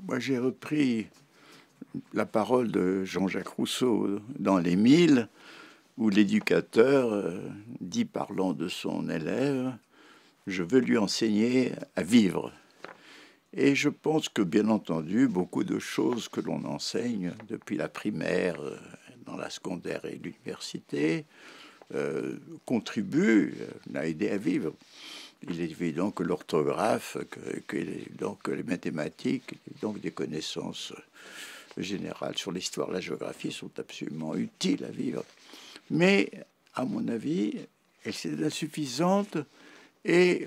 Moi, j'ai repris la parole de Jean-Jacques Rousseau dans Les Milles, où l'éducateur dit, parlant de son élève, « Je veux lui enseigner à vivre ». Et je pense que, bien entendu, beaucoup de choses que l'on enseigne depuis la primaire, dans la secondaire et l'université, contribuent à aider à vivre. Il est évident que l'orthographe, que les mathématiques, donc des connaissances générales sur l'histoire, la géographie sont absolument utiles à vivre. Mais, à mon avis, elles sont insuffisantes et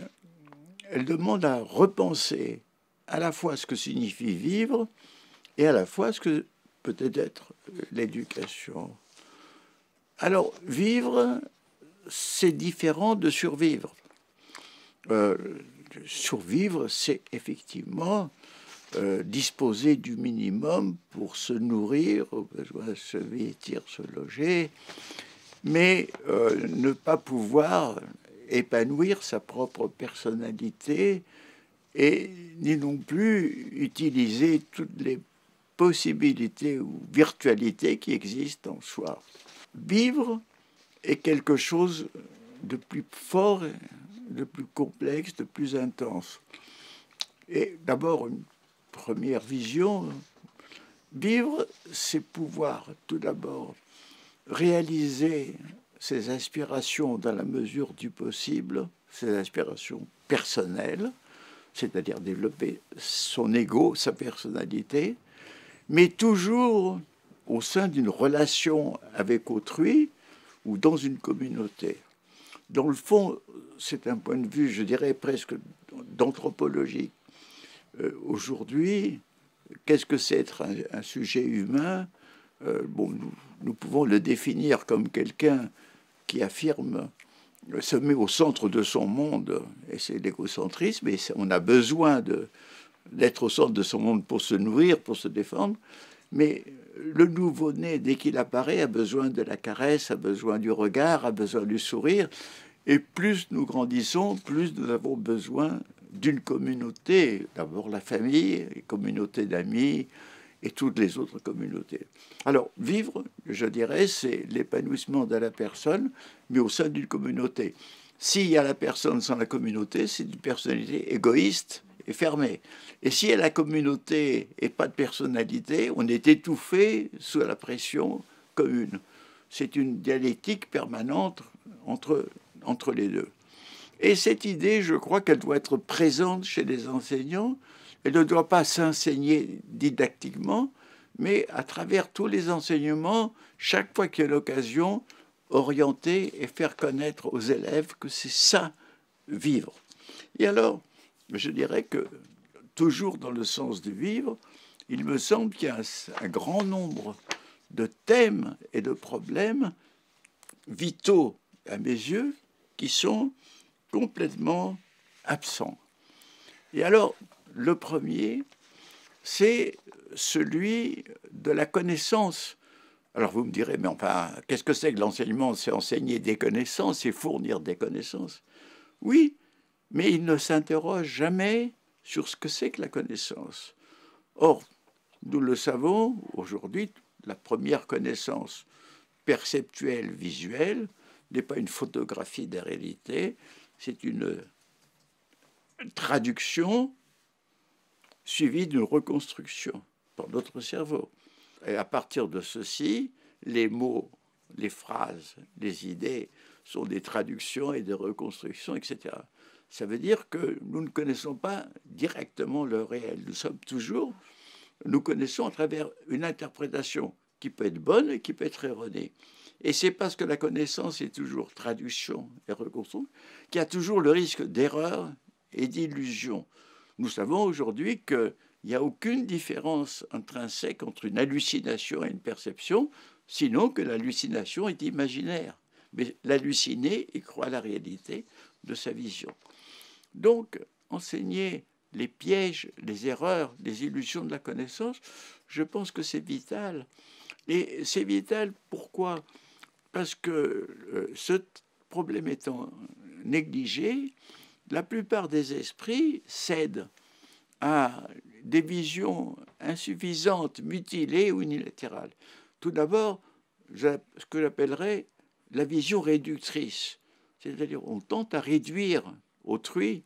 elles demandent à repenser à la fois ce que signifie vivre et à la fois ce que peut être l'éducation. Alors, vivre, c'est différent de survivre. Survivre, c'est effectivement disposer du minimum pour se nourrir, au besoin se vêtir, se loger, mais ne pas pouvoir épanouir sa propre personnalité et ni non plus utiliser toutes les possibilités ou virtualités qui existent en soi. Vivre est quelque chose de plus fort, de plus complexe, de plus intense. Et d'abord, une première vision, vivre, c'est pouvoir tout d'abord réaliser ses aspirations dans la mesure du possible, ses aspirations personnelles, c'est-à-dire développer son ego, sa personnalité, mais toujours au sein d'une relation avec autrui ou dans une communauté. Dans le fond, c'est un point de vue, je dirais, presque d'anthropologie. Aujourd'hui, qu'est-ce que c'est être un sujet humain? Nous pouvons le définir comme quelqu'un qui affirme, se met au centre de son monde, et c'est l'égocentrisme, et on a besoin d'être au centre de son monde pour se nourrir, pour se défendre, mais le nouveau-né, dès qu'il apparaît, a besoin de la caresse, a besoin du regard, a besoin du sourire, et plus nous grandissons, plus nous avons besoin d'une communauté, d'abord la famille, les communautés d'amis, et toutes les autres communautés. Alors, vivre, je dirais, c'est l'épanouissement de la personne, mais au sein d'une communauté. S'il y a la personne sans la communauté, c'est une personnalité égoïste et fermée. Et s'il y a la communauté et pas de personnalité, on est étouffé sous la pression commune. C'est une dialectique permanente entre les deux. Et cette idée, je crois qu'elle doit être présente chez les enseignants. Elle ne doit pas s'enseigner didactiquement, mais à travers tous les enseignements, chaque fois qu'il y a l'occasion, orienter et faire connaître aux élèves que c'est ça, vivre. Et alors, je dirais que, toujours dans le sens de vivre, il me semble qu'il y a un grand nombre de thèmes et de problèmes vitaux, à mes yeux, qui sont complètement absents. Et alors, le premier, c'est celui de la connaissance. Alors vous me direz, mais enfin, qu'est-ce que c'est que l'enseignement? C'est enseigner des connaissances, c'est fournir des connaissances. Oui, mais il ne s'interroge jamais sur ce que c'est que la connaissance. Or, nous le savons, aujourd'hui, la première connaissance perceptuelle, visuelle, n'est pas une photographie des réalités, c'est une traduction suivie d'une reconstruction par notre cerveau. Et à partir de ceci, les mots, les phrases, les idées sont des traductions et des reconstructions, etc. Ça veut dire que nous ne connaissons pas directement le réel. Nous connaissons à travers une interprétation qui peut être bonne et qui peut être erronée. Et c'est parce que la connaissance est toujours traduction et reconstruction qu'il y a toujours le risque d'erreur et d'illusion. Nous savons aujourd'hui qu'il n'y a aucune différence intrinsèque entre une hallucination et une perception, sinon que l'hallucination est imaginaire. Mais l'halluciné y croit à la réalité de sa vision. Donc, enseigner les pièges, les erreurs, les illusions de la connaissance, je pense que c'est vital. Et c'est vital, pourquoi? Parce que ce problème étant négligé, la plupart des esprits cèdent à des visions insuffisantes, mutilées ou unilatérales. Tout d'abord, ce que j'appellerais la vision réductrice. C'est-à-dire, on tente à réduire autrui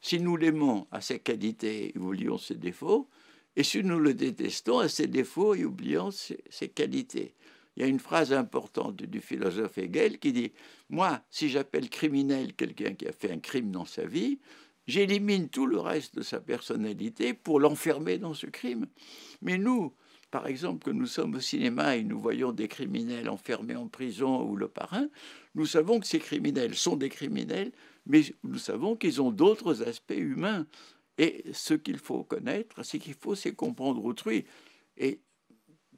si nous l'aimons à ses qualités et oublions ses défauts, et si nous le détestons à ses défauts et oublions ses qualités. Il y a une phrase importante du philosophe Hegel qui dit « Moi, si j'appelle criminel quelqu'un qui a fait un crime dans sa vie, j'élimine tout le reste de sa personnalité pour l'enfermer dans ce crime. Mais nous, par exemple, que nous sommes au cinéma et nous voyons des criminels enfermés en prison ou le parrain, nous savons que ces criminels sont des criminels, mais nous savons qu'ils ont d'autres aspects humains. Et ce qu'il faut connaître, c'est comprendre autrui. Et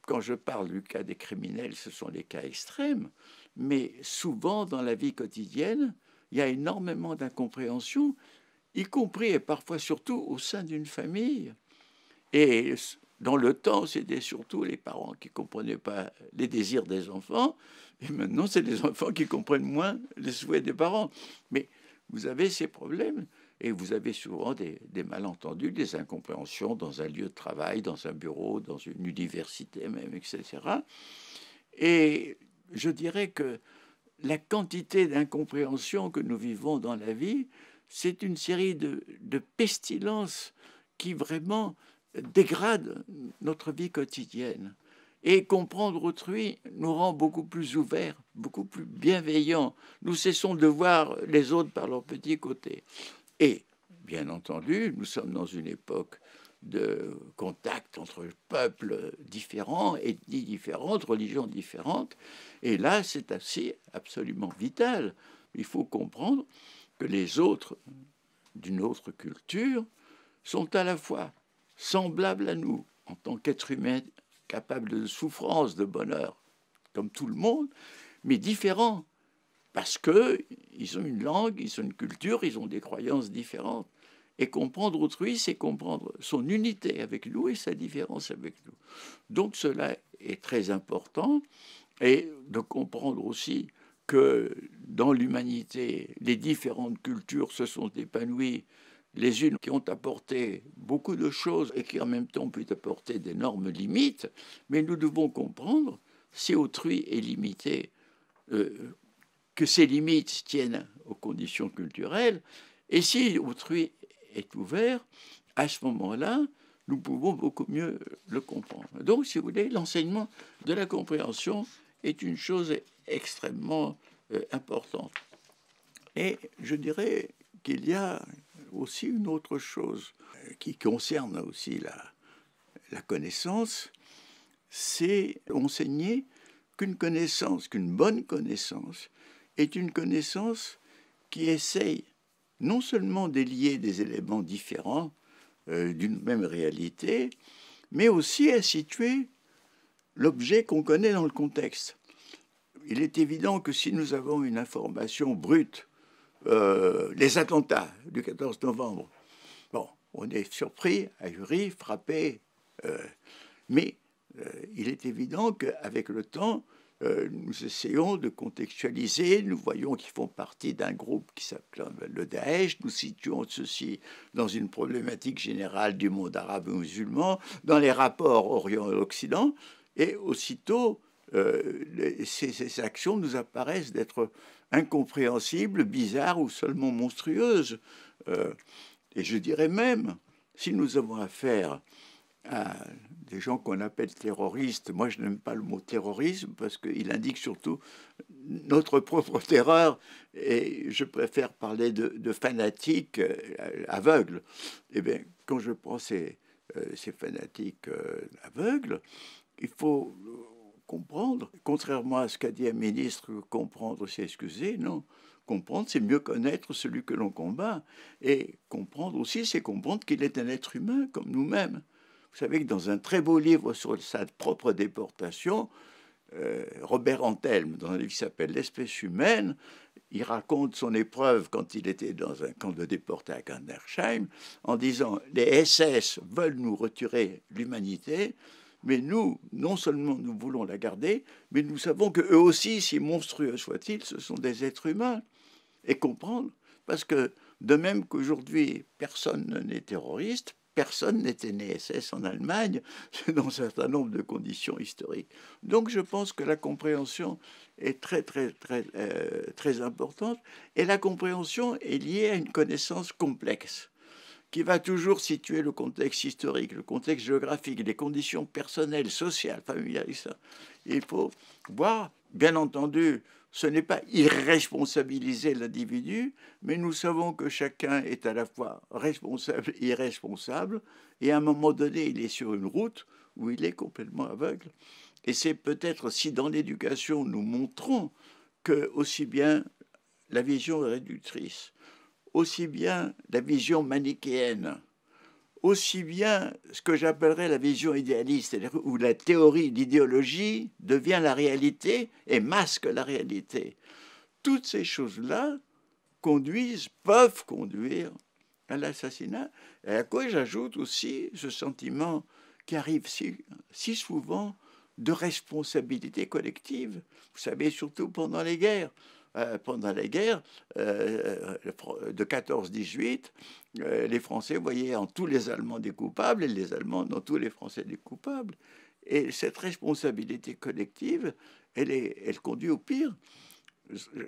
quand je parle du cas des criminels, ce sont les cas extrêmes, mais souvent dans la vie quotidienne, il y a énormément d'incompréhension, y compris et parfois surtout au sein d'une famille. Et dans le temps, c'était surtout les parents qui ne comprenaient pas les désirs des enfants, et maintenant, c'est les enfants qui comprennent moins les souhaits des parents. Mais vous avez ces problèmes, et vous avez souvent des malentendus, des incompréhensions dans un lieu de travail, dans un bureau, dans une université même, etc. Et je dirais que la quantité d'incompréhension que nous vivons dans la vie, c'est une série de pestilences qui vraiment dégradent notre vie quotidienne. Et comprendre autrui nous rend beaucoup plus ouverts, beaucoup plus bienveillants. Nous cessons de voir les autres par leur petit côté. Et, bien entendu, nous sommes dans une époque de contact entre peuples différents, ethnies différentes, religions différentes. Et là, c'est absolument vital. Il faut comprendre que les autres d'une autre culture sont à la fois semblables à nous en tant qu'êtres humains capables de souffrance, de bonheur, comme tout le monde, mais différents parce qu'ils ont une langue, ils ont une culture, ils ont des croyances différentes. Et comprendre autrui, c'est comprendre son unité avec nous et sa différence avec nous. Donc cela est très important, et de comprendre aussi que dans l'humanité, les différentes cultures se sont épanouies, les unes qui ont apporté beaucoup de choses et qui en même temps peuvent apporter d'énormes limites, mais nous devons comprendre, si autrui est limité, que ces limites tiennent aux conditions culturelles, et si autrui est ouvert, à ce moment-là, nous pouvons beaucoup mieux le comprendre. Donc, si vous voulez, l'enseignement de la compréhension est une chose extrêmement importante. Et je dirais qu'il y a aussi une autre chose qui concerne aussi la connaissance, c'est enseigner qu'une connaissance, qu'une bonne connaissance, est une connaissance qui essaye non seulement d'élier des éléments différents d'une même réalité, mais aussi à situer l'objet qu'on connaît dans le contexte. Il est évident que si nous avons une information brute, les attentats du 14 novembre, bon, on est surpris, ahuri, frappé, mais il est évident qu'avec le temps, nous essayons de contextualiser, nous voyons qu'ils font partie d'un groupe qui s'appelle le Daesh, nous situons ceci dans une problématique générale du monde arabe et musulman, dans les rapports Orient et Occident, et aussitôt, ces actions nous apparaissent d'être incompréhensibles, bizarres ou seulement monstrueuses. Et je dirais même, si nous avons affaire à des gens qu'on appelle terroristes. Moi, je n'aime pas le mot terrorisme parce qu'il indique surtout notre propre terreur et je préfère parler de fanatiques aveugles. Eh bien, quand je prends ces fanatiques aveugles, il faut comprendre, contrairement à ce qu'a dit un ministre, comprendre, c'est excuser, non. Comprendre, c'est mieux connaître celui que l'on combat. Et comprendre aussi, c'est comprendre qu'il est un être humain comme nous-mêmes. Vous savez que dans un très beau livre sur sa propre déportation, Robert Antelme, dans un livre qui s'appelle L'espèce humaine, il raconte son épreuve quand il était dans un camp de déportés à Gandersheim, en disant « Les SS veulent nous retirer l'humanité, mais nous, non seulement nous voulons la garder, mais nous savons qu'eux aussi, si monstrueux soient-ils, ce sont des êtres humains. » Et comprendre, parce que de même qu'aujourd'hui, personne n'est terroriste, personne n'était né SS en Allemagne, dans un certain nombre de conditions historiques. Donc je pense que la compréhension est très importante, et la compréhension est liée à une connaissance complexe qui va toujours situer le contexte historique, le contexte géographique, les conditions personnelles, sociales, familiales, et ça. Il faut voir, bien entendu, ce n'est pas irresponsabiliser l'individu, mais nous savons que chacun est à la fois responsable et irresponsable, et à un moment donné, il est sur une route où il est complètement aveugle. Et c'est peut-être si dans l'éducation, nous montrons que aussi bien la vision est réductrice, aussi bien la vision manichéenne, aussi bien ce que j'appellerais la vision idéaliste, c'est-à-dire où la théorie, l'idéologie devient la réalité et masque la réalité. Toutes ces choses-là peuvent conduire à l'assassinat, et à quoi j'ajoute aussi ce sentiment qui arrive si souvent de responsabilité collective. Vous savez, surtout pendant les guerres. Pendant les guerres de 14-18, les Français voyaient en tous les Allemands des coupables et les Allemands dans tous les Français des coupables. Et cette responsabilité collective, elle conduit au pire.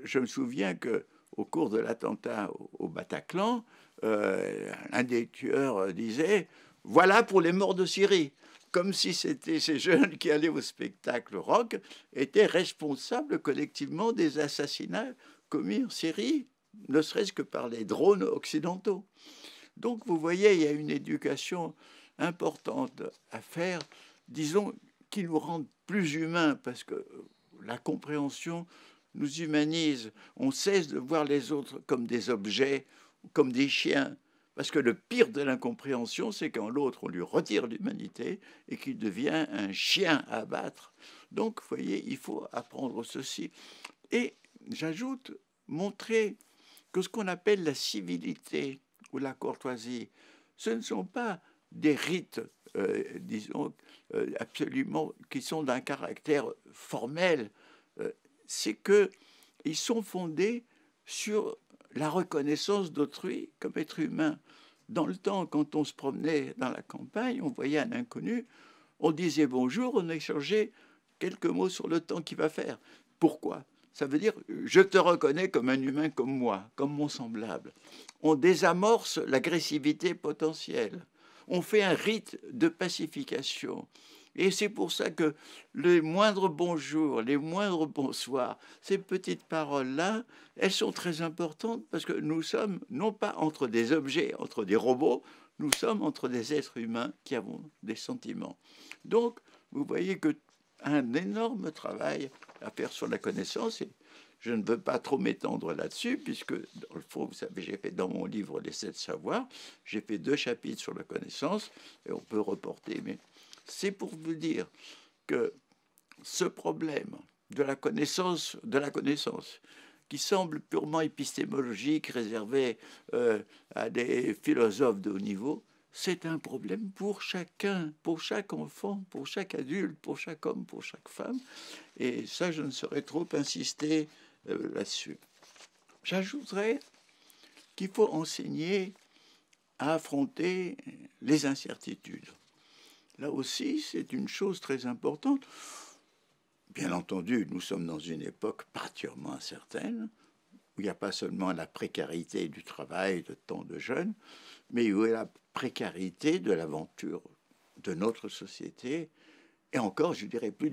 Je me souviens qu'au cours de l'attentat au Bataclan, un des tueurs disait « Voilà pour les morts de Syrie », comme si c'était ces jeunes qui allaient au spectacle rock étaient responsables collectivement des assassinats commis en Syrie, ne serait-ce que par les drones occidentaux. Donc vous voyez, il y a une éducation importante à faire, disons, qui nous rend plus humains, parce que la compréhension nous humanise. On cesse de voir les autres comme des objets, comme des chiens. Parce que le pire de l'incompréhension, c'est quand l'autre, on lui retire l'humanité et qu'il devient un chien à abattre. Donc, vous voyez, il faut apprendre ceci. Et j'ajoute, montrer que ce qu'on appelle la civilité ou la courtoisie, ce ne sont pas des rites, disons, absolument, qui sont d'un caractère formel. C'est qu'ils sont fondés sur la reconnaissance d'autrui comme être humain. Dans le temps, quand on se promenait dans la campagne, on voyait un inconnu, on disait bonjour, on échangeait quelques mots sur le temps qu'il va faire. Pourquoi? Ça veut dire, je te reconnais comme un humain comme moi, comme mon semblable. On désamorce l'agressivité potentielle. On fait un rite de pacification. Et c'est pour ça que les moindres bonjours, les moindres bonsoirs, ces petites paroles-là, elles sont très importantes parce que nous sommes non pas entre des objets, entre des robots, nous sommes entre des êtres humains qui avons des sentiments. Donc, vous voyez qu'un énorme travail à faire sur la connaissance, et je ne veux pas trop m'étendre là-dessus, puisque, dans le fond, vous savez, j'ai fait dans mon livre Les 7 savoirs, j'ai fait 2 chapitres sur la connaissance, et on peut reporter, mais c'est pour vous dire que ce problème de la connaissance, qui semble purement épistémologique, réservé à des philosophes de haut niveau, c'est un problème pour chacun, pour chaque enfant, pour chaque adulte, pour chaque homme, pour chaque femme. Et ça, je ne saurais trop insister là-dessus. J'ajouterais qu'il faut enseigner à affronter les incertitudes. Là aussi, c'est une chose très importante. Bien entendu, nous sommes dans une époque particulièrement incertaine, où il n'y a pas seulement la précarité du travail de tant de jeunes, mais où il y a la précarité de l'aventure de notre société, et encore, je dirais plus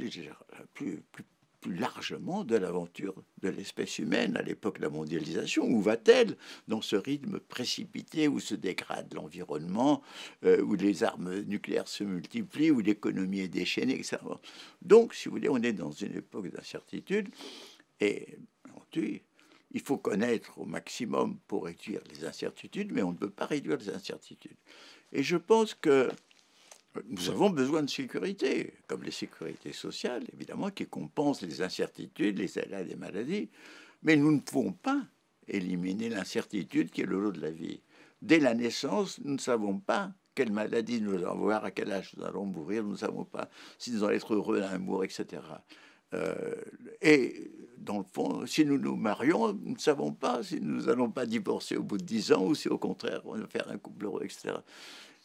largement de l'aventure de l'espèce humaine à l'époque de la mondialisation. Où va-t-elle dans ce rythme précipité où se dégrade l'environnement, où les armes nucléaires se multiplient, où l'économie est déchaînée, etc. Donc, si vous voulez, on est dans une époque d'incertitude et il faut connaître au maximum pour réduire les incertitudes, mais on ne peut pas réduire les incertitudes. Et je pense que nous avons besoin de sécurité, comme les sécurités sociales, évidemment, qui compensent les incertitudes, les aléas des maladies. Mais nous ne pouvons pas éliminer l'incertitude qui est le lot de la vie. Dès la naissance, nous ne savons pas quelle maladie nous allons avoir, à quel âge nous allons mourir, nous ne savons pas si nous allons être heureux d'un amour, etc. Et dans le fond, si nous nous marions, nous ne savons pas si nous n'allons pas divorcer au bout de 10 ans ou si au contraire on va faire un couple heureux, etc.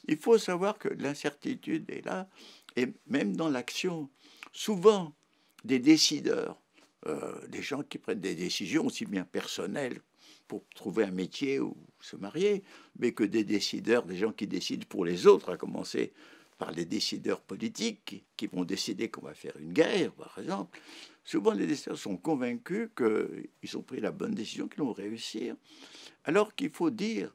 il faut savoir que l'incertitude est là, et même dans l'action. Souvent, des décideurs, des gens qui prennent des décisions aussi bien personnelles pour trouver un métier ou se marier, mais que des décideurs, des gens qui décident pour les autres, à commencer par les décideurs politiques qui vont décider qu'on va faire une guerre, par exemple. Souvent, les décideurs sont convaincus qu'ils ont pris la bonne décision, qu'ils vont réussir, alors qu'il faut dire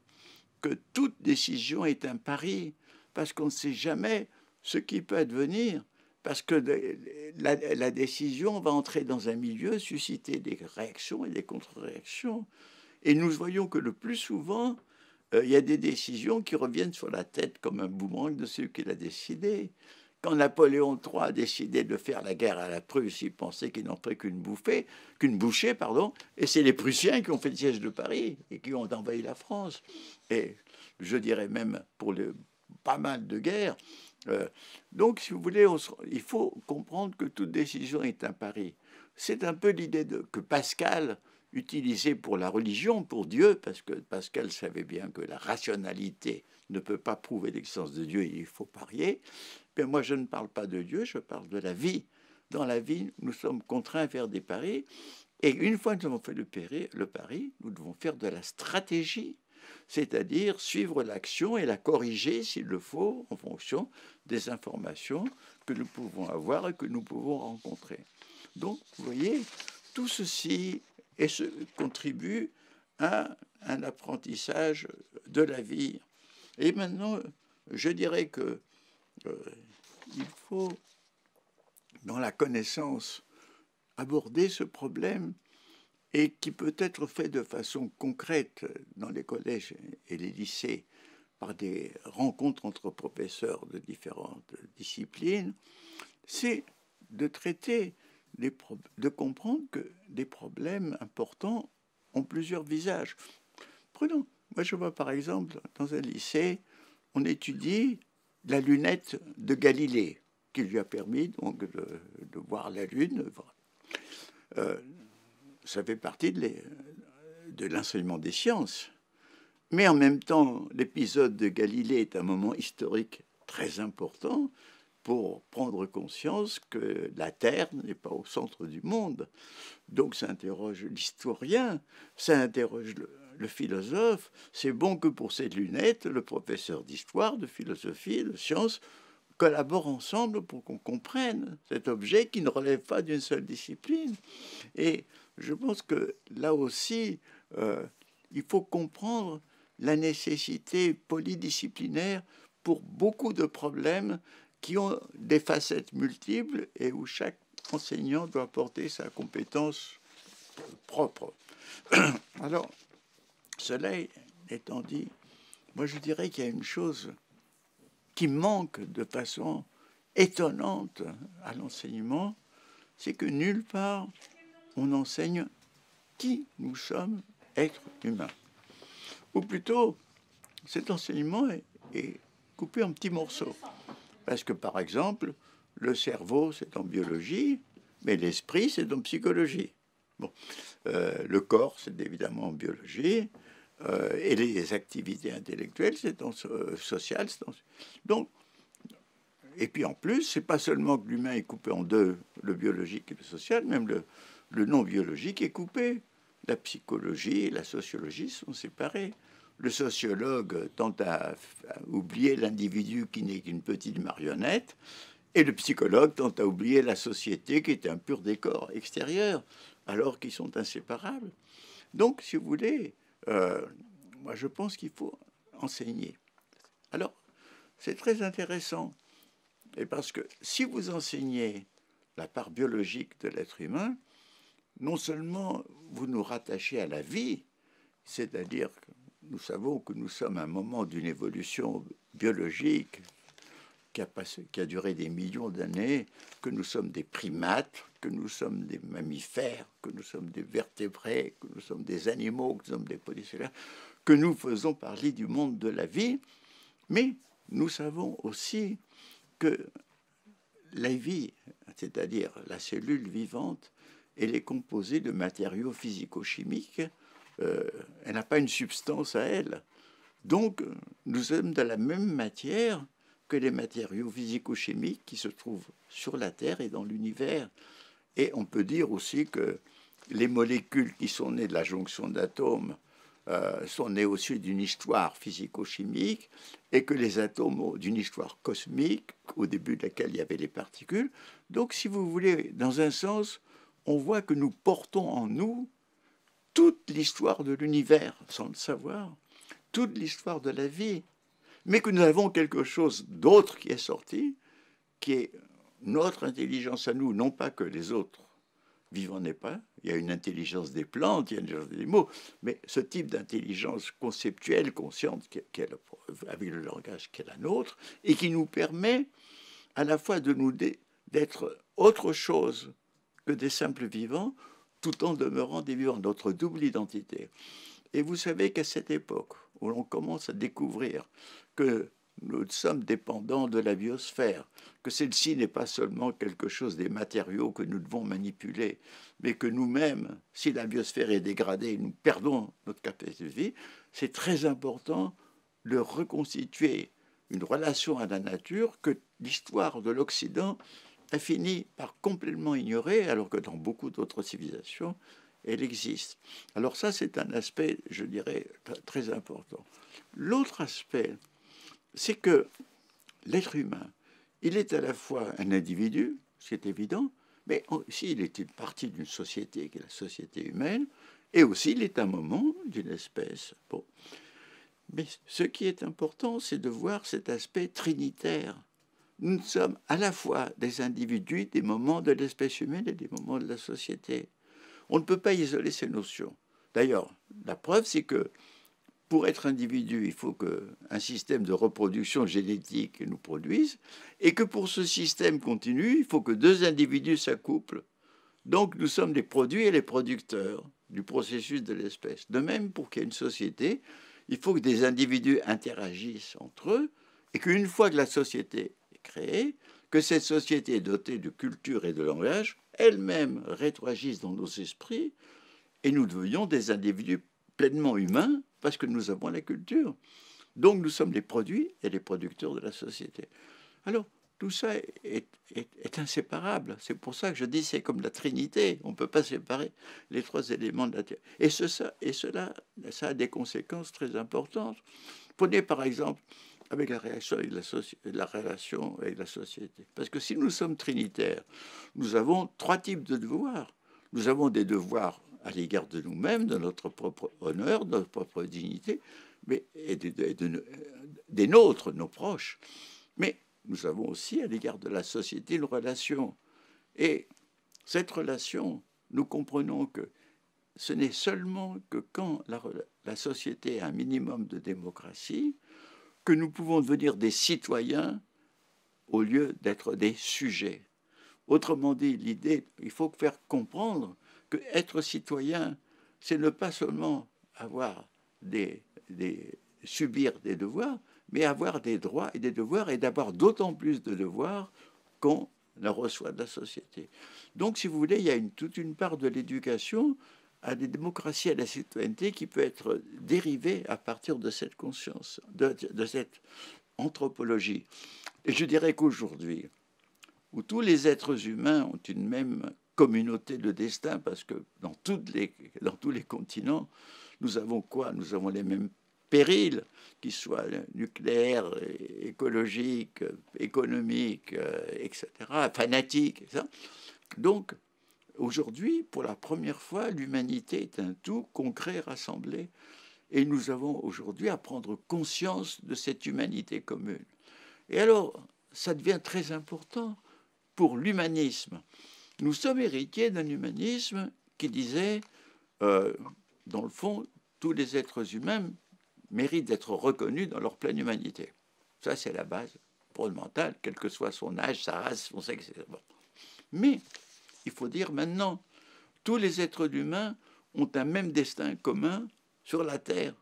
que toute décision est un pari, parce qu'on ne sait jamais ce qui peut advenir, parce que la décision va entrer dans un milieu, susciter des réactions et des contre-réactions. Et nous voyons que le plus souvent, il y a des décisions qui reviennent sur la tête comme un boomerang de celui qui l'a décidé. Quand Napoléon III a décidé de faire la guerre à la Prusse, il pensait qu'il n'en ferait qu'une bouchée, pardon, et c'est les Prussiens qui ont fait le siège de Paris et qui ont envahi la France. Et je dirais même pour pas mal de guerres. Donc, si vous voulez, il faut comprendre que toute décision est un pari. C'est un peu l'idée que Pascal utilisait pour la religion, pour Dieu, parce que Pascal savait bien que la rationalité ne peut pas prouver l'existence de Dieu, il faut parier. Mais moi, je ne parle pas de Dieu, je parle de la vie. Dans la vie, nous sommes contraints à faire des paris. Et une fois que nous avons fait le pari, nous devons faire de la stratégie, c'est-à-dire suivre l'action et la corriger s'il le faut en fonction des informations que nous pouvons avoir et que nous pouvons rencontrer. Donc, vous voyez, tout ceci contribue à un apprentissage de la vie. Et maintenant, je dirais que il faut, dans la connaissance, aborder ce problème et qui peut être fait de façon concrète dans les collèges et les lycées par des rencontres entre professeurs de différentes disciplines, c'est de traiter, de comprendre que des problèmes importants ont plusieurs visages. Prenons, moi je vois par exemple, dans un lycée, on étudie la lunette de Galilée, qui lui a permis donc de voir la Lune. Ça fait partie de l'enseignement des sciences. Mais en même temps, l'épisode de Galilée est un moment historique très important pour prendre conscience que la Terre n'est pas au centre du monde. Donc ça interroge l'historien, ça interroge le philosophe. C'est bon que pour cette lunette, le professeur d'histoire, de philosophie, de sciences collaborent ensemble pour qu'on comprenne cet objet qui ne relève pas d'une seule discipline. Et je pense que là aussi, il faut comprendre la nécessité polydisciplinaire pour beaucoup de problèmes qui ont des facettes multiples et où chaque enseignant doit apporter sa compétence propre. Alors, cela étant dit, moi je dirais qu'il y a une chose qui manque de façon étonnante à l'enseignement, c'est que nulle part on enseigne qui nous sommes, êtres humains. Ou plutôt, cet enseignement est coupé en petits morceaux. Parce que, par exemple, le cerveau, c'est en biologie, mais l'esprit, c'est en psychologie. Bon. Le corps, c'est évidemment en biologie, et les activités intellectuelles, c'est en social. Donc, et puis en plus, c'est pas seulement que l'humain est coupé en deux, le biologique et le social, même le non-biologique est coupé. La psychologie et la sociologie sont séparées. Le sociologue tente à oublier l'individu qui n'est qu'une petite marionnette, et le psychologue tente à oublier la société qui est un pur décor extérieur, alors qu'ils sont inséparables. Donc, si vous voulez, moi je pense qu'il faut enseigner. Alors, c'est très intéressant, et parce que si vous enseignez la part biologique de l'être humain, non seulement vous nous rattachez à la vie, c'est-à-dire que nous savons que nous sommes à un moment d'une évolution biologique qui a duré des millions d'années, que nous sommes des primates, que nous sommes des mammifères, que nous sommes des vertébrés, que nous sommes des animaux, que nous sommes des polycellulaires, que nous faisons partie du monde de la vie, mais nous savons aussi que la vie, c'est-à-dire la cellule vivante, elle est composée de matériaux physico-chimiques. Elle n'a pas une substance à elle. Donc, nous sommes de la même matière que les matériaux physico-chimiques qui se trouvent sur la Terre et dans l'univers. Et on peut dire aussi que les molécules qui sont nées de la jonction d'atomes sont nées aussi d'une histoire physico-chimique et que les atomes d'une histoire cosmique, au début de laquelle il y avait les particules. Donc, si vous voulez, dans un sens, on voit que nous portons en nous toute l'histoire de l'univers, sans le savoir, toute l'histoire de la vie, mais que nous avons quelque chose d'autre qui est sorti, qui est notre intelligence à nous, non pas que les autres vivants n'aient pas. Il y a une intelligence des plantes, il y a une intelligence des animaux, mais ce type d'intelligence conceptuelle, consciente, avec le langage qui est la nôtre, et qui nous permet à la fois de nous d'être autre chose que des simples vivants, tout en demeurant des vivants, notre double identité. Et vous savez qu'à cette époque, où l'on commence à découvrir que nous sommes dépendants de la biosphère, que celle-ci n'est pas seulement quelque chose des matériaux que nous devons manipuler, mais que nous-mêmes, si la biosphère est dégradée, nous perdons notre capacité de vie, c'est très important de reconstituer une relation à la nature que l'histoire de l'Occident a fini par complètement ignorer, alors que dans beaucoup d'autres civilisations, elle existe. Alors ça, c'est un aspect, je dirais, très important. L'autre aspect, c'est que l'être humain, il est à la fois un individu, c'est évident, mais aussi il est une partie d'une société, qui est la société humaine, et aussi il est un moment d'une espèce. Bon. Mais ce qui est important, c'est de voir cet aspect trinitaire. Nous sommes à la fois des individus, des moments de l'espèce humaine et des moments de la société. On ne peut pas isoler ces notions. D'ailleurs, la preuve, c'est que pour être individu, il faut qu'un système de reproduction génétique nous produise, et que pour ce système continu, il faut que deux individus s'accouplent. Donc nous sommes les produits et les producteurs du processus de l'espèce. De même, pour qu'il y ait une société, il faut que des individus interagissent entre eux, et qu'une fois que la société est créée, que cette société est dotée de culture et de langage, elle-même rétroagisse dans nos esprits, et nous devenions des individus pleinement humains, parce que nous avons la culture. Donc nous sommes les produits et les producteurs de la société. Alors, tout ça est inséparable. C'est pour ça que je dis c'est comme la Trinité. On ne peut pas séparer les trois éléments de la Terre. Et cela, ça a des conséquences très importantes. Prenez par exemple avec la relation avec la société. Parce que si nous sommes trinitaires, nous avons trois types de devoirs. Nous avons des devoirs à l'égard de nous-mêmes, de notre propre honneur, de notre propre dignité, mais, des nôtres, nos proches. Mais nous avons aussi à l'égard de la société une relation. Et cette relation, nous comprenons que ce n'est seulement que quand la société a un minimum de démocratie que nous pouvons devenir des citoyens au lieu d'être des sujets. Autrement dit, l'idée, il faut faire comprendre que être citoyen, c'est ne pas seulement avoir subir des devoirs, mais avoir des droits et des devoirs, et d'avoir d'autant plus de devoirs qu'on en reçoit de la société. Donc, si vous voulez, il y a toute une part de l'éducation à la démocratie, à la citoyenneté, qui peut être dérivée à partir de cette conscience, de cette anthropologie. Et je dirais qu'aujourd'hui, où tous les êtres humains ont une même communauté de destin, parce que dans tous les continents, nous avons quoi? Nous avons les mêmes périls, qu'ils soient nucléaires, écologiques, économiques, etc., fanatiques, etc. Donc, aujourd'hui, pour la première fois, l'humanité est un tout concret rassemblé. Et nous avons aujourd'hui à prendre conscience de cette humanité commune. Et alors, ça devient très important pour l'humanisme. Nous sommes héritiers d'un humanisme qui disait, dans le fond, tous les êtres humains méritent d'être reconnus dans leur pleine humanité. Ça, c'est la base fondamentale, quel que soit son âge, sa race, son sexe, etc. Bon. Mais, il faut dire maintenant, tous les êtres humains ont un même destin commun sur la Terre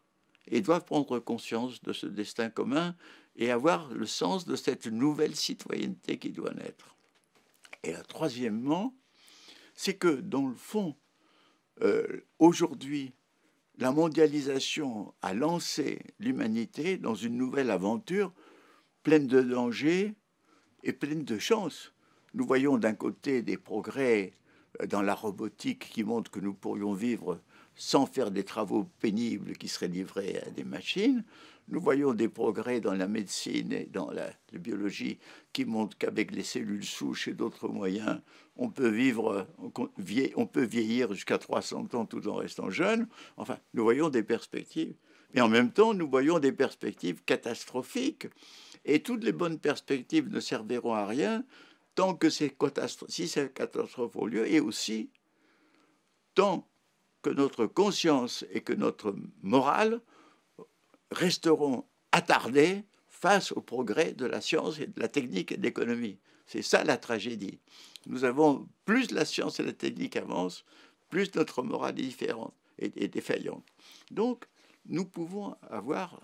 et doivent prendre conscience de ce destin commun et avoir le sens de cette nouvelle citoyenneté qui doit naître. Et là, troisièmement, c'est que, dans le fond, aujourd'hui, la mondialisation a lancé l'humanité dans une nouvelle aventure pleine de dangers et pleine de chances. Nous voyons d'un côté des progrès dans la robotique qui montrent que nous pourrions vivre sans faire des travaux pénibles qui seraient livrés à des machines. Nous voyons des progrès dans la médecine et dans la biologie qui montrent qu'avec les cellules souches et d'autres moyens, on peut vieillir jusqu'à 300 ans tout en restant jeune. Enfin, nous voyons des perspectives. Mais en même temps, nous voyons des perspectives catastrophiques. Et toutes les bonnes perspectives ne serviront à rien tant que si ces catastrophes ont lieu, et aussi tant que notre conscience et que notre morale resteront attardés face au progrès de la science et de la technique et de l'économie. C'est ça la tragédie. Nous avons, plus la science et la technique avancent, plus notre morale est différente et défaillante. Donc, nous pouvons avoir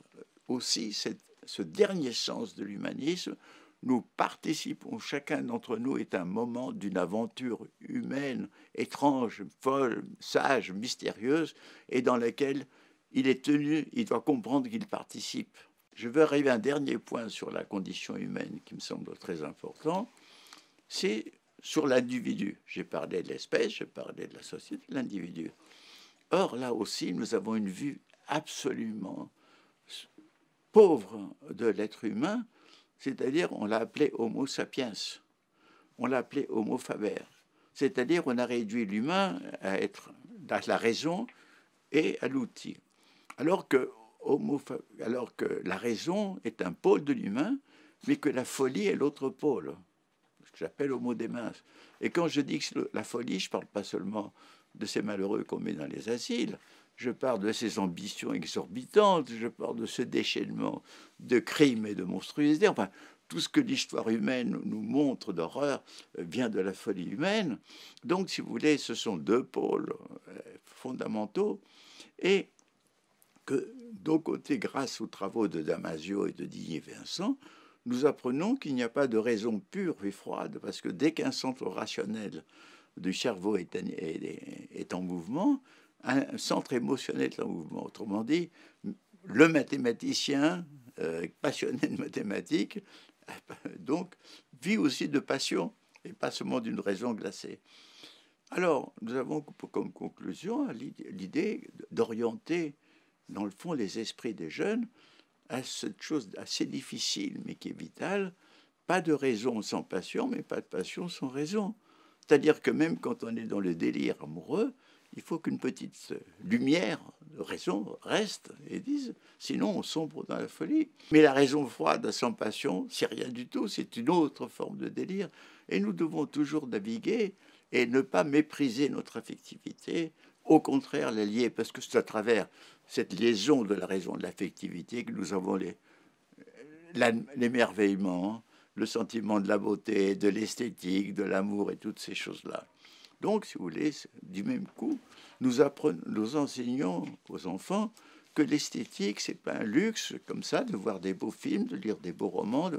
aussi ce dernier sens de l'humanisme. Nous participons, chacun d'entre nous est un moment d'une aventure humaine, étrange, folle, sage, mystérieuse, et dans laquelle il doit comprendre qu'il participe. Je veux arriver à un dernier point sur la condition humaine qui me semble très important, c'est sur l'individu. J'ai parlé de l'espèce, j'ai parlé de la société, de l'individu. Or, là aussi, nous avons une vue absolument pauvre de l'être humain, c'est-à-dire on l'a appelé Homo sapiens, on l'a appelé Homo faber, c'est-à-dire on a réduit l'humain à être à la raison et à l'outil. Alors que la raison est un pôle de l'humain, mais que la folie est l'autre pôle, ce que j'appelle Homo démens. Et quand je dis que la folie, je ne parle pas seulement de ces malheureux qu'on met dans les asiles, je parle de ces ambitions exorbitantes, je parle de ce déchaînement de crimes et de monstruosités. Enfin, tout ce que l'histoire humaine nous montre d'horreur vient de la folie humaine. Donc, si vous voulez, ce sont deux pôles fondamentaux. Et que, d'un côté, grâce aux travaux de Damasio et de Didier Vincent, nous apprenons qu'il n'y a pas de raison pure et froide, parce que dès qu'un centre rationnel du cerveau est en mouvement, un centre émotionnel est en mouvement. Autrement dit, le mathématicien passionné de mathématiques, donc, vit aussi de passion, et pas seulement d'une raison glacée. Alors, nous avons comme conclusion l'idée d'orienter, dans le fond, les esprits des jeunes à cette chose assez difficile, mais qui est vitale, pas de raison sans passion, mais pas de passion sans raison. C'est-à-dire que même quand on est dans le délire amoureux, il faut qu'une petite lumière de raison reste et dise, sinon on sombre dans la folie. Mais la raison froide sans passion, c'est rien du tout, c'est une autre forme de délire. Et nous devons toujours naviguer et ne pas mépriser notre affectivité, au contraire la lier, parce que c'est à travers cette liaison de la raison et de l'affectivité que nous avons l'émerveillement, le sentiment de la beauté, de l'esthétique, de l'amour et toutes ces choses-là. Donc, si vous voulez, du même coup, nous enseignons aux enfants que l'esthétique, c'est pas un luxe comme ça, de voir des beaux films, de lire des beaux romans,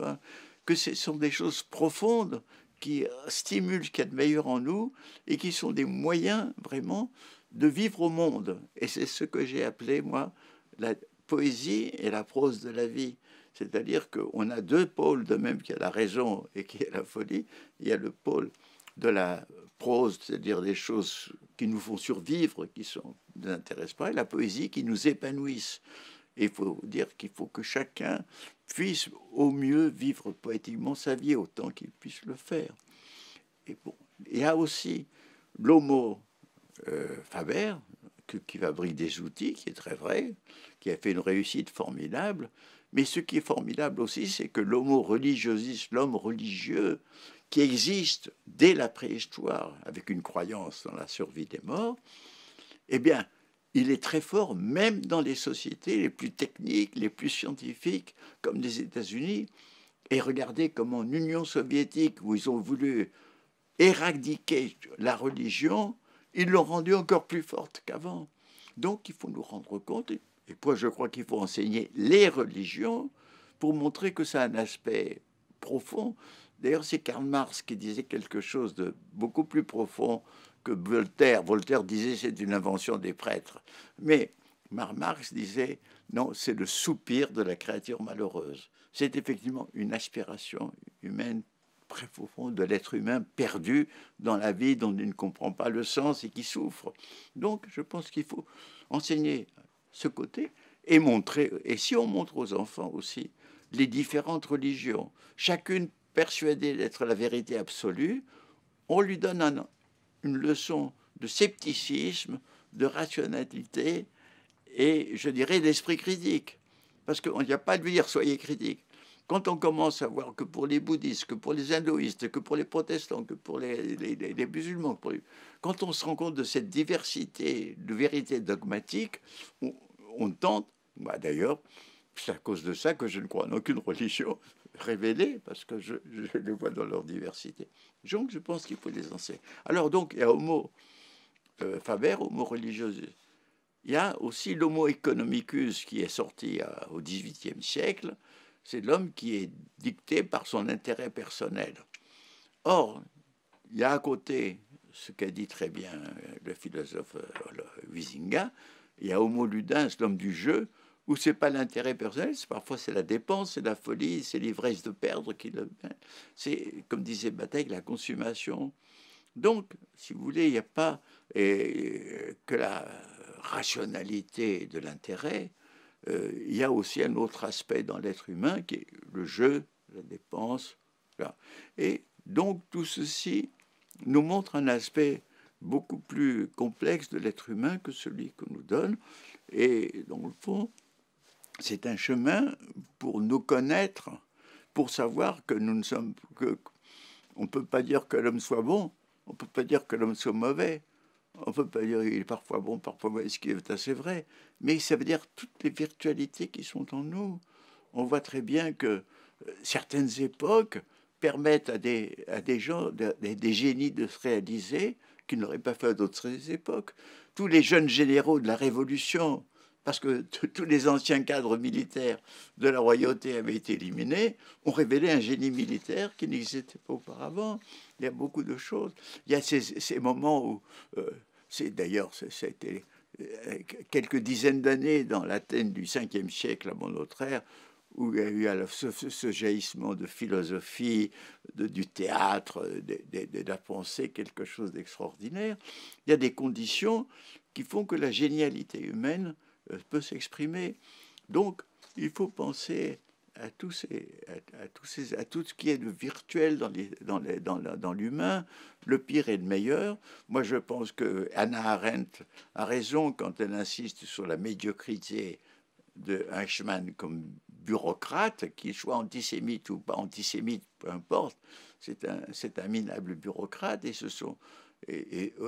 que ce sont des choses profondes qui stimulent ce qu'il y a de meilleur en nous et qui sont des moyens vraiment de vivre au monde. Et c'est ce que j'ai appelé, moi, la poésie et la prose de la vie. C'est-à-dire qu'on a deux pôles, de même qu'il y a la raison et qu'il y a la folie. Il y a le pôle de la prose, c'est-à-dire des choses qui nous font survivre, qui ne nous intéressent pas, et la poésie qui nous épanouissent. Et il faut dire qu'il faut que chacun puisse au mieux vivre poétiquement sa vie autant qu'il puisse le faire. Et bon, il y a aussi l'homo faber, qui fabrique des outils, qui est très vrai, qui a fait une réussite formidable. Mais ce qui est formidable aussi, c'est que l'homo religiosis, l'homme religieux, qui existe dès la préhistoire, avec une croyance dans la survie des morts, eh bien, il est très fort même dans les sociétés les plus techniques, les plus scientifiques, comme les États-Unis. Et regardez comment en Union soviétique, où ils ont voulu éradiquer la religion, ils l'ont rendue encore plus forte qu'avant. Donc, il faut nous rendre compte, et moi je crois qu'il faut enseigner les religions pour montrer que ça a un aspect profond. D'ailleurs, c'est Karl Marx qui disait quelque chose de beaucoup plus profond que Voltaire. Voltaire disait c'est une invention des prêtres. Mais Marx disait, non, c'est le soupir de la créature malheureuse. C'est effectivement une aspiration humaine très profonde de l'être humain perdu dans la vie dont il ne comprend pas le sens et qui souffre. Donc, je pense qu'il faut enseigner ce côté et montrer, et si on montre aux enfants aussi les différentes religions, chacune persuadée d'être la vérité absolue, on lui donne une leçon de scepticisme, de rationalité et, je dirais, d'esprit critique. Parce qu'il n'y a pas de dire soyez critique. Quand on commence à voir que pour les bouddhistes, que pour les hindouistes, que pour les protestants, que pour les musulmans, quand on se rend compte de cette diversité de vérités dogmatiques, on tente, bah d'ailleurs, c'est à cause de ça que je ne crois en aucune religion révélée, parce que je les vois dans leur diversité. Donc je pense qu'il faut les enseigner. Alors donc, il y a Homo faber, Homo religiosus. Il y a aussi l'Homo economicus qui est sorti au XVIIIe siècle. C'est l'homme qui est dicté par son intérêt personnel. Or, il y a à côté, ce qu'a dit très bien le philosophe Huizinga, il y a Homo ludens, l'homme du jeu, où c'est pas l'intérêt personnel, parfois c'est la dépense, c'est la folie, c'est l'ivresse de perdre qui le... C'est, comme disait Bataille, la consommation. Donc, si vous voulez, il n'y a pas que la rationalité de l'intérêt, il y a aussi un autre aspect dans l'être humain qui est le jeu, la dépense. Voilà. Et donc tout ceci nous montre un aspect beaucoup plus complexe de l'être humain que celui que nous donne. Et dans le fond, c'est un chemin pour nous connaître, pour savoir que nous ne sommes que... On ne peut pas dire que l'homme soit bon, on ne peut pas dire que l'homme soit mauvais. On ne peut pas dire qu'il est parfois bon, parfois mauvais, ce qui est assez vrai. Mais ça veut dire toutes les virtualités qui sont en nous. On voit très bien que certaines époques permettent à des gens, des génies de se réaliser qu'ils n'auraient pas fait à d'autres époques. Tous les jeunes généraux de la Révolution, parce que tous les anciens cadres militaires de la royauté avaient été éliminés, ont révélé un génie militaire qui n'existait pas auparavant. Il y a beaucoup de choses. Il y a ces moments où, c'est d'ailleurs, c'était quelques dizaines d'années dans l'Athènes du 5e siècle avant notre ère, où il y a eu ce jaillissement de philosophie, du théâtre, de la pensée, quelque chose d'extraordinaire. Il y a des conditions qui font que la génialité humaine peut s'exprimer. Donc, il faut penser à tout ce qui est de virtuel dans l'humain, le pire et le meilleur. Moi, je pense que Hannah Arendt a raison quand elle insiste sur la médiocrité de Eichmann comme bureaucrate, qu'il soit antisémite ou pas antisémite, peu importe, c'est un minable bureaucrate, et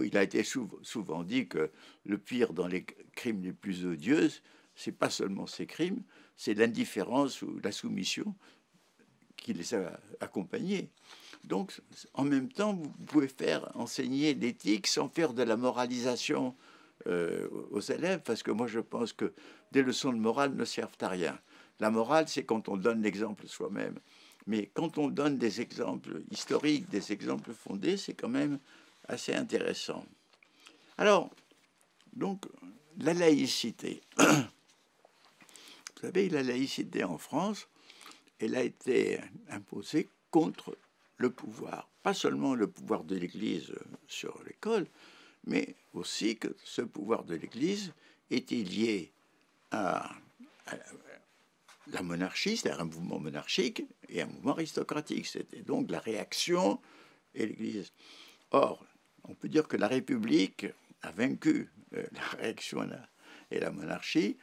il a été souvent dit que le pire dans les crimes les plus odieux, c'est pas seulement ces crimes, c'est l'indifférence ou la soumission qui les a accompagnés. Donc, en même temps, vous pouvez faire enseigner l'éthique sans faire de la moralisation aux élèves, parce que moi, je pense que des leçons de morale ne servent à rien. La morale, c'est quand on donne l'exemple soi-même. Mais quand on donne des exemples historiques, des exemples fondés, c'est quand même assez intéressant. Alors, donc, la laïcité. Vous savez, la laïcité en France, elle a été imposée contre le pouvoir. Pas seulement le pouvoir de l'Église sur l'école, mais aussi que ce pouvoir de l'Église était lié à la monarchie, c'est-à-dire un mouvement monarchique, et un mouvement aristocratique. C'était donc la réaction et l'Église. Or, on peut dire que la République a vaincu la réaction et la monarchie,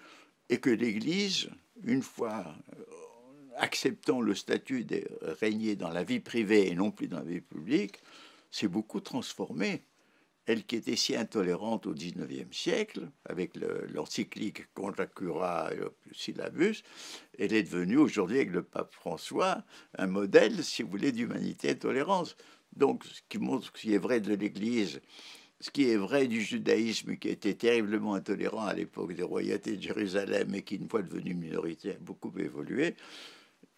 et que l'Église, une fois acceptant le statut de régner dans la vie privée et non plus dans la vie publique, s'est beaucoup transformée. Elle qui était si intolérante au XIXe siècle, avec l'encyclique Contra Cura et le Syllabus, elle est devenue aujourd'hui, avec le pape François, un modèle, si vous voulez, d'humanité et de tolérance. Donc, ce qui montre ce qui est vrai de l'Église, ce qui est vrai du judaïsme, qui était terriblement intolérant à l'époque des royautés de Jérusalem et qui, une fois devenu minorité, a beaucoup évolué,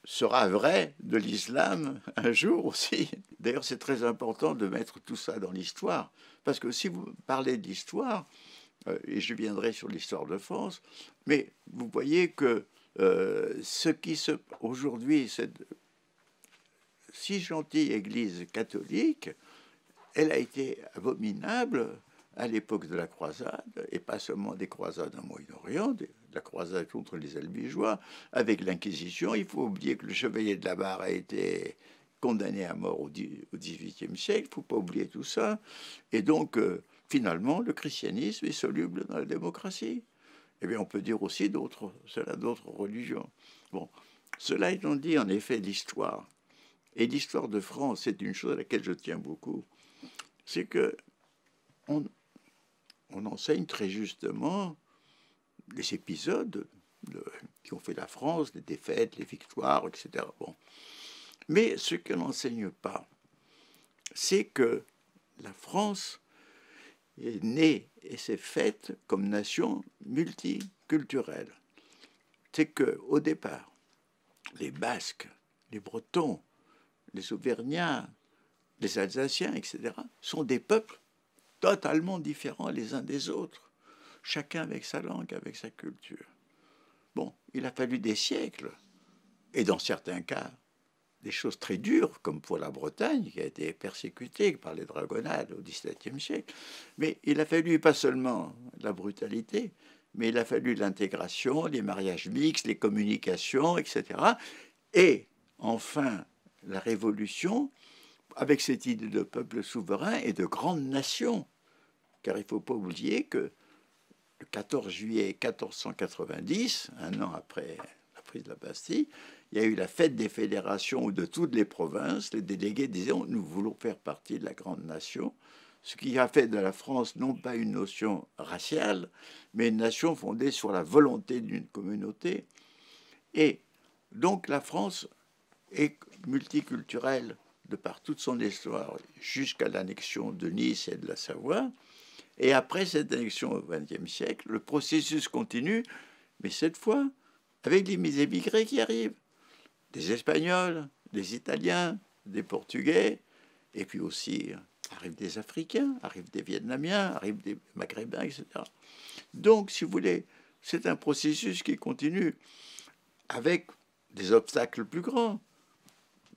sera vrai de l'islam un jour aussi. D'ailleurs, c'est très important de mettre tout ça dans l'histoire, parce que si vous parlez de l'histoire, et je viendrai sur l'histoire de France, mais vous voyez que ce qui aujourd'hui, cette si gentille Église catholique, elle a été abominable à l'époque de la croisade, et pas seulement des croisades en Moyen-Orient, de la croisade contre les Albigeois, avec l'Inquisition. Il faut oublier que le chevalier de la Barre a été condamné à mort au XVIIIe siècle, il ne faut pas oublier tout ça. Et donc, finalement, le christianisme est soluble dans la démocratie. Eh bien, on peut dire aussi cela d'autres religions. Bon, cela étant dit, en effet, l'histoire, et l'histoire de France, c'est une chose à laquelle je tiens beaucoup, c'est que on enseigne très justement les épisodes qui ont fait la France, les défaites, les victoires, etc. Bon. Mais ce qu'on n'enseigne pas, c'est que la France est née et s'est faite comme nation multiculturelle. C'est qu'au départ, les Basques, les Bretons, les Auvergnats, les Alsaciens, etc., sont des peuples totalement différents les uns des autres, chacun avec sa langue, avec sa culture. Bon, il a fallu des siècles, et dans certains cas, des choses très dures, comme pour la Bretagne, qui a été persécutée par les dragonnades au XVIIe siècle. Mais il a fallu pas seulement la brutalité, mais il a fallu l'intégration, les mariages mixtes, les communications, etc. Et enfin, la Révolution, avec cette idée de peuple souverain et de grande nation. Car il ne faut pas oublier que le 14 juillet 1490, un an après la prise de la Bastille, il y a eu la fête des fédérations où de toutes les provinces, les délégués disaient « nous voulons faire partie de la grande nation », ce qui a fait de la France non pas une notion raciale, mais une nation fondée sur la volonté d'une communauté. Et donc la France est multiculturelle de par toute son histoire, jusqu'à l'annexion de Nice et de la Savoie. Et après cette annexion au XXe siècle, le processus continue, mais cette fois avec les émigrés qui arrivent. Des Espagnols, des Italiens, des Portugais, et puis aussi arrivent des Africains, arrivent des Vietnamiens, arrivent des Maghrébins, etc. Donc, si vous voulez, c'est un processus qui continue avec des obstacles plus grands.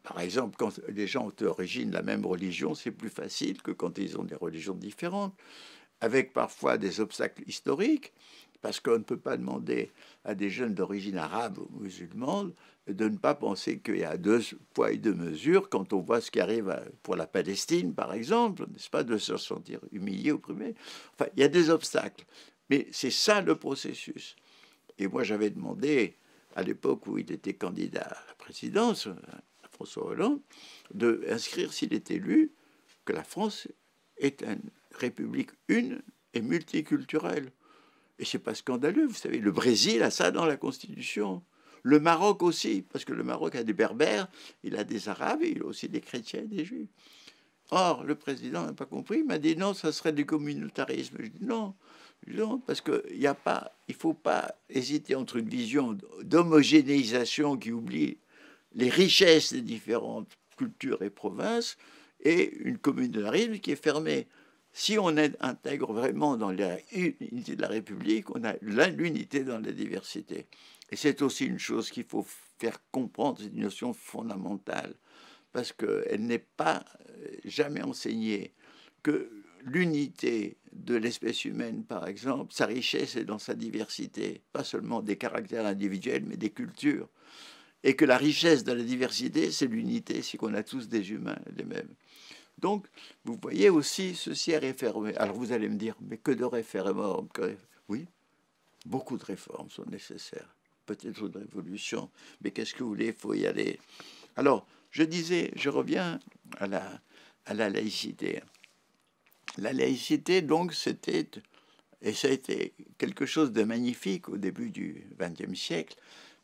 Par exemple, quand les gens ont d'origine la même religion, c'est plus facile que quand ils ont des religions différentes, avec parfois des obstacles historiques, parce qu'on ne peut pas demander à des jeunes d'origine arabe ou musulmane de ne pas penser qu'il y a deux poids et deux mesures quand on voit ce qui arrive pour la Palestine, par exemple, n'est-ce pas, de se sentir humilié, opprimé. Enfin, il y a des obstacles, mais c'est ça le processus. Et moi, j'avais demandé, à l'époque où il était candidat à la présidence, François Hollande, d'inscrire, s'il est élu, que la France est une république une et multiculturelle. Et c'est pas scandaleux, vous savez, le Brésil a ça dans la Constitution. Le Maroc aussi, parce que le Maroc a des Berbères, il a des Arabes, et il a aussi des chrétiens et des Juifs. Or, le président n'a pas compris, il m'a dit non, ça serait du communautarisme. Je dis non, parce qu'il ne faut pas hésiter entre une vision d'homogénéisation qui oublie les richesses des différentes cultures et provinces et une communautarisme qui est fermé. Si on intègre vraiment dans l'unité de la République, on a l'unité dans la diversité. Et c'est aussi une chose qu'il faut faire comprendre, c'est une notion fondamentale, parce qu'elle n'est pas jamais enseignée, que l'unité de l'espèce humaine, par exemple, sa richesse est dans sa diversité, pas seulement des caractères individuels, mais des cultures. Et que la richesse de la diversité, c'est l'unité, c'est qu'on a tous des humains les mêmes. Donc, vous voyez aussi, ceci est réformé. Alors vous allez me dire, mais que de réformes? Oui, beaucoup de réformes sont nécessaires. Peut-être une révolution, mais qu'est-ce que vous voulez, il faut y aller. Alors, je disais, je reviens à la laïcité. La laïcité, donc, c'était, et ça a été quelque chose de magnifique au début du XXe siècle,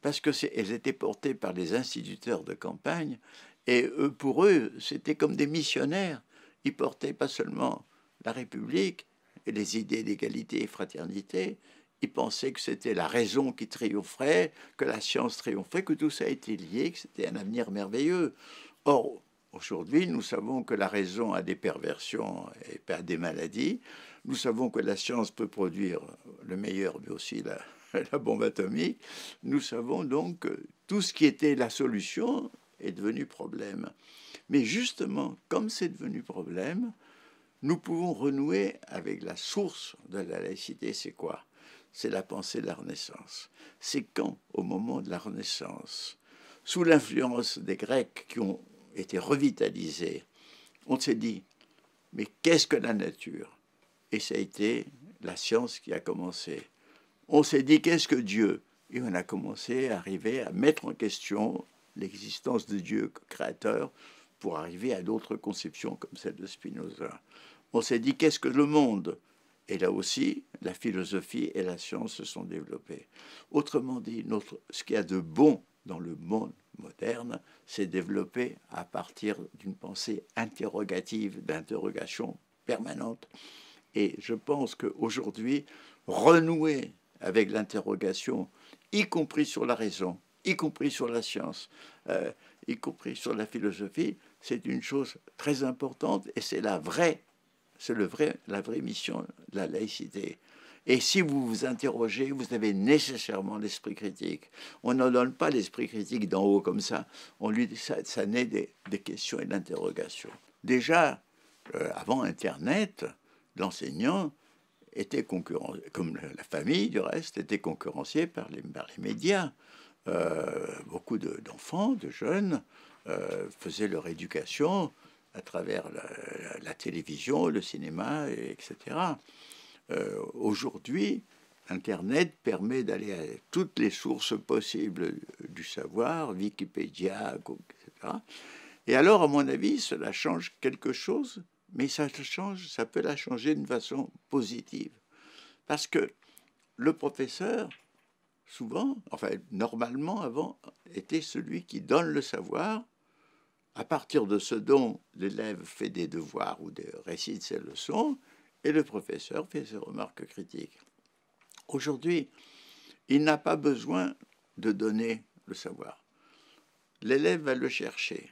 parce qu'elles étaient portées par les instituteurs de campagne, et pour eux, c'était comme des missionnaires. Ils portaient pas seulement la République et les idées d'égalité et fraternité, ils pensaient que c'était la raison qui triompherait, que la science triompherait, que tout ça était lié, que c'était un avenir merveilleux. Or, Aujourd'hui, nous savons que la raison a des perversions et a des maladies. Nous savons que la science peut produire le meilleur, mais aussi la bombe atomique. Nous savons donc que tout ce qui était la solution est devenu problème. Mais justement, comme c'est devenu problème, nous pouvons renouer avec la source de la laïcité. C'est quoi? C'est la pensée de la Renaissance. C'est quand, au moment de la Renaissance, sous l'influence des Grecs qui ont été revitalisés, on s'est dit, mais qu'est-ce que la nature? Et ça a été la science qui a commencé. On s'est dit, qu'est-ce que Dieu? Et on a commencé à arriver à mettre en question l'existence de Dieu créateur pour arriver à d'autres conceptions comme celle de Spinoza. On s'est dit, qu'est-ce que le monde? Et là aussi, la philosophie et la science se sont développées. Autrement dit, ce qu'il y a de bon dans le monde moderne s'est développé à partir d'une pensée interrogative, d'interrogation permanente. Et je pense qu'aujourd'hui, renouer avec l'interrogation, y compris sur la raison, y compris sur la science, y compris sur la philosophie, c'est une chose très importante et c'est la vraie mission de la laïcité. Et si vous vous interrogez, vous avez nécessairement l'esprit critique. On n'en donne pas l'esprit critique d'en haut comme ça. Ça naît des questions et d'interrogations. Déjà, avant Internet, l'enseignant était concurrencé, comme la famille du reste, était concurrencé par les médias. Beaucoup d'enfants, de jeunes, faisaient leur éducation à travers la télévision, le cinéma, etc. Aujourd'hui, Internet permet d'aller à toutes les sources possibles du savoir, Wikipédia, etc. Et alors, à mon avis, cela change quelque chose, mais ça peut la changer d'une façon positive. Parce que le professeur, souvent, enfin normalement avant, était celui qui donne le savoir à partir de ce dont l'élève fait des devoirs ou récite ses leçons, et le professeur fait ses remarques critiques. Aujourd'hui, il n'a pas besoin de donner le savoir. L'élève va le chercher,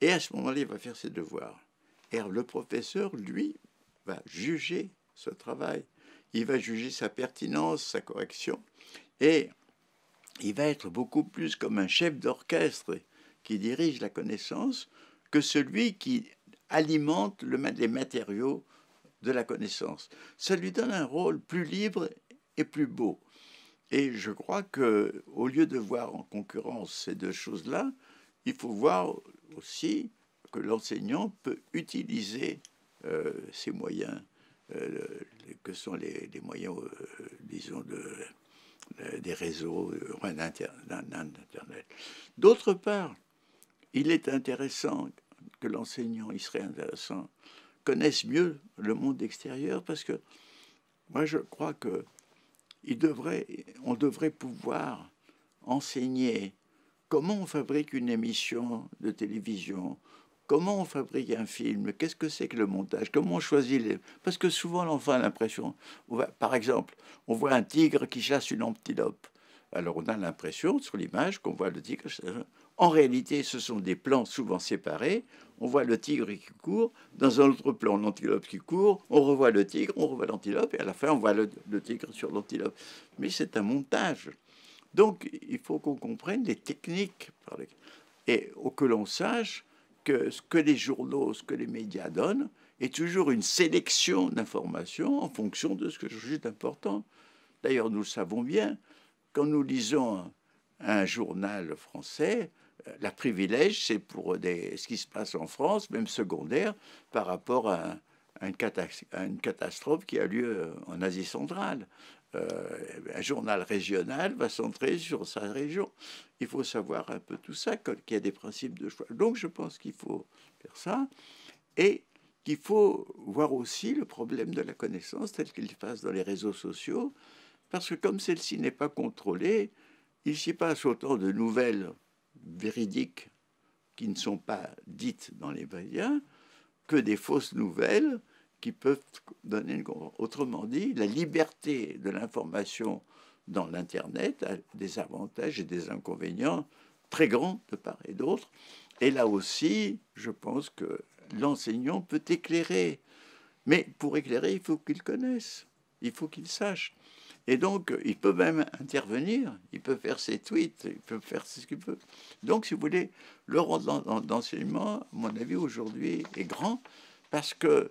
et à ce moment-là, il va faire ses devoirs. Et le professeur, lui, va juger ce travail. Il va juger sa pertinence, sa correction, et il va être beaucoup plus comme un chef d'orchestre qui dirige la connaissance que celui qui alimente les matériaux de la connaissance. Ça lui donne un rôle plus libre et plus beau. Et je crois qu'au lieu de voir en concurrence ces deux choses-là, il faut voir aussi que l'enseignant peut utiliser ces moyens, que sont les moyens, disons, des réseaux, d'Internet. D'autre part, il est intéressant que l'enseignant, il serait intéressant, connaisse mieux le monde extérieur, parce que moi je crois que on devrait pouvoir enseigner comment on fabrique une émission de télévision, comment on fabrique un film, qu'est-ce que c'est que le montage, comment on choisit les... Parce que souvent l'enfant a l'impression, par exemple, on voit un tigre qui chasse une antilope. Alors on a l'impression sur l'image qu'on voit le tigre. En réalité, ce sont des plans souvent séparés. On voit le tigre qui court. Dans un autre plan, l'antilope qui court. On revoit le tigre, on revoit l'antilope. Et à la fin, on voit le tigre sur l'antilope. Mais c'est un montage. Donc, il faut qu'on comprenne les techniques. Et que l'on sache que ce que les journaux, ce que les médias donnent, est toujours une sélection d'informations en fonction de ce que je juge important. D'ailleurs, nous le savons bien. Quand nous lisons un journal français, la privilège, c'est pour ce qui se passe en France, même secondaire, par rapport à une catastrophe qui a lieu en Asie centrale. Un journal régional va centrer sur sa région. Il faut savoir un peu tout ça, qu'il y a des principes de choix. Donc je pense qu'il faut faire ça, et qu'il faut voir aussi le problème de la connaissance tel qu'il se passe dans les réseaux sociaux, parce que comme celle-ci n'est pas contrôlée, il s'y passe autant de nouvelles véridiques qui ne sont pas dites dans les médias que des fausses nouvelles qui peuvent donner une... Autrement dit, la liberté de l'information dans l'Internet a des avantages et des inconvénients très grands de part et d'autre. Et là aussi, je pense que l'enseignant peut éclairer. Mais pour éclairer, il faut qu'il connaisse, il faut qu'il sache. Et donc, il peut même intervenir, il peut faire ses tweets, il peut faire ce qu'il veut. Donc, si vous voulez, le rôle d'enseignement, à mon avis, aujourd'hui, est grand parce qu'il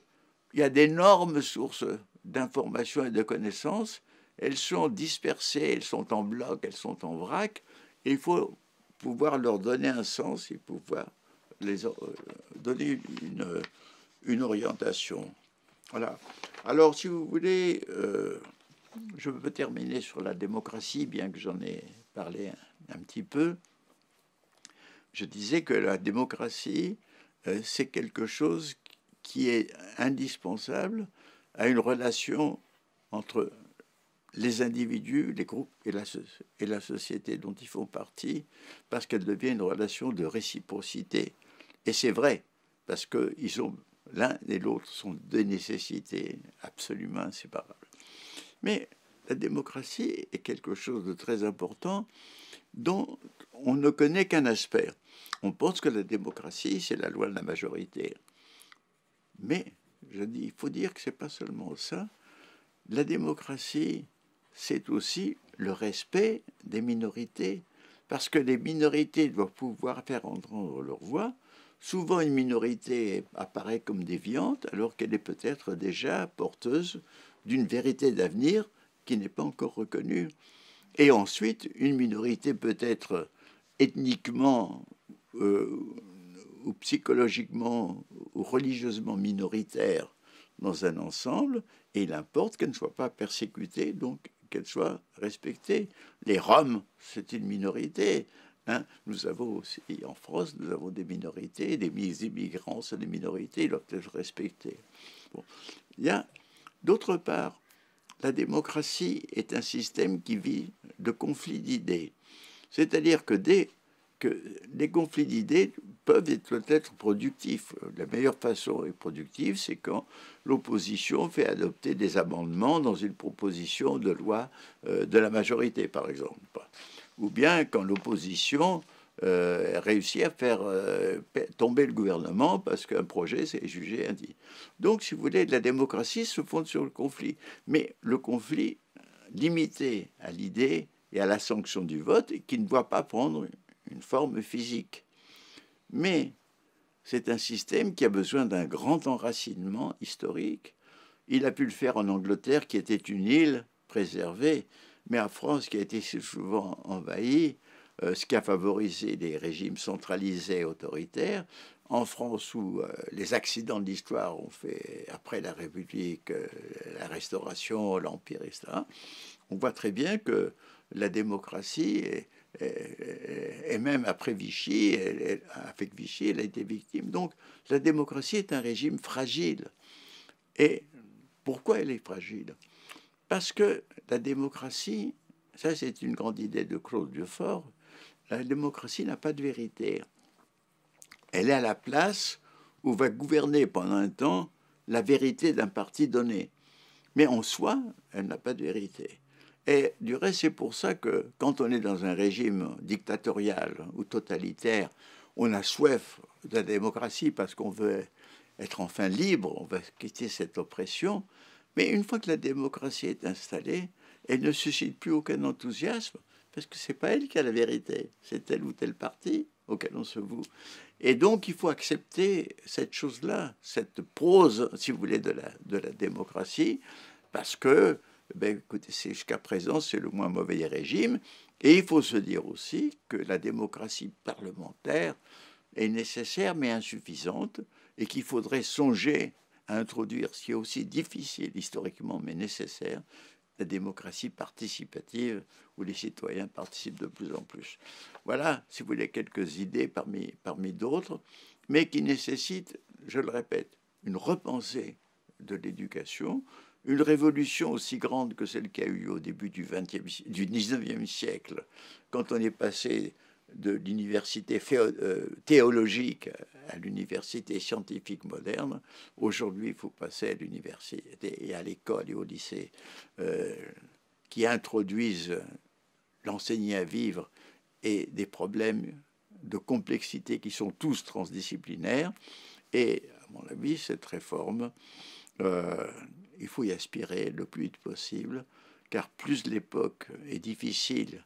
y a d'énormes sources d'informations et de connaissances. Elles sont dispersées, elles sont en bloc, elles sont en vrac. Et il faut pouvoir leur donner un sens et pouvoir les donner une orientation. Voilà. Alors, si vous voulez, je peux terminer sur la démocratie, bien que j'en ai parlé un petit peu. Je disais que la démocratie, c'est quelque chose qui est indispensable à une relation entre les individus, les groupes et la société dont ils font partie, parce qu'elle devient une relation de réciprocité. Et c'est vrai, parce que l'un et l'autre sont des nécessités absolument inséparables. Mais la démocratie est quelque chose de très important dont on ne connaît qu'un aspect. On pense que la démocratie, c'est la loi de la majorité. Mais, je dis, il faut dire que ce n'est pas seulement ça. La démocratie, c'est aussi le respect des minorités, parce que les minorités doivent pouvoir faire entendre leur voix. Souvent, une minorité apparaît comme déviante, alors qu'elle est peut-être déjà porteuse d'une vérité d'avenir qui n'est pas encore reconnue. Et ensuite, une minorité peut être ethniquement ou psychologiquement ou religieusement minoritaire dans un ensemble, et il importe qu'elle ne soit pas persécutée, donc qu'elle soit respectée. Les Roms, c'est une minorité. Hein. Nous avons aussi, en France, nous avons des minorités, des immigrants sont des minorités, ils doivent être respectés. Bon. Il y a, d'autre part, la démocratie est un système qui vit de conflits d'idées. C'est-à-dire que les conflits d'idées peuvent être productifs. La meilleure façon d'être productive, c'est quand l'opposition fait adopter des amendements dans une proposition de loi de la majorité, par exemple. Ou bien quand l'opposition réussit à faire tomber le gouvernement parce qu'un projet s'est jugé indigne. Donc, si vous voulez, la démocratie se fonde sur le conflit. Mais le conflit limité à l'idée et à la sanction du vote et qui ne doit pas prendre une forme physique. Mais c'est un système qui a besoin d'un grand enracinement historique. Il a pu le faire en Angleterre, qui était une île préservée, mais en France, qui a été si souvent envahie, ce qui a favorisé les régimes centralisés et autoritaires. En France, où les accidents de l'histoire ont fait, après la République, la Restauration, l'Empire, etc., on voit très bien que la démocratie, et même après Vichy, avec Vichy, elle a été victime. Donc la démocratie est un régime fragile. Et pourquoi elle est fragile? Parce que la démocratie, ça c'est une grande idée de Claude Dufort, la démocratie n'a pas de vérité. Elle est à la place où va gouverner pendant un temps la vérité d'un parti donné. Mais en soi, elle n'a pas de vérité. Et du reste, c'est pour ça que quand on est dans un régime dictatorial ou totalitaire, on a soif de la démocratie parce qu'on veut être enfin libre, on veut quitter cette oppression. Mais une fois que la démocratie est installée, elle ne suscite plus aucun enthousiasme parce que ce n'est pas elle qui a la vérité, c'est tel ou tel parti auquel on se voue. Et donc, il faut accepter cette chose-là, cette prose, si vous voulez, de la démocratie, parce que, ben, écoutez, jusqu'à présent, c'est le moins mauvais régime. Et il faut se dire aussi que la démocratie parlementaire est nécessaire mais insuffisante, et qu'il faudrait songer à introduire, ce qui est aussi difficile historiquement mais nécessaire, la démocratie participative, où les citoyens participent de plus en plus. Voilà, si vous voulez, quelques idées parmi d'autres, mais qui nécessitent, je le répète, une repensée de l'éducation, une révolution aussi grande que celle qui a eu lieu au début du 19e siècle, quand on est passé de l'université théologique à l'université scientifique moderne. Aujourd'hui, il faut passer à l'université et à l'école et au lycée qui introduisent l'enseigner à vivre et des problèmes de complexité qui sont tous transdisciplinaires. Et, à mon avis, cette réforme, il faut y aspirer le plus vite possible, car plus l'époque est difficile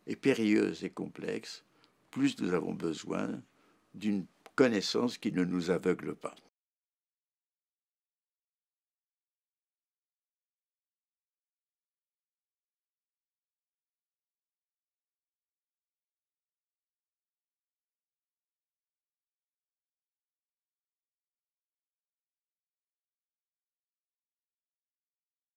et périlleuse et complexe, plus nous avons besoin d'une connaissance qui ne nous aveugle pas.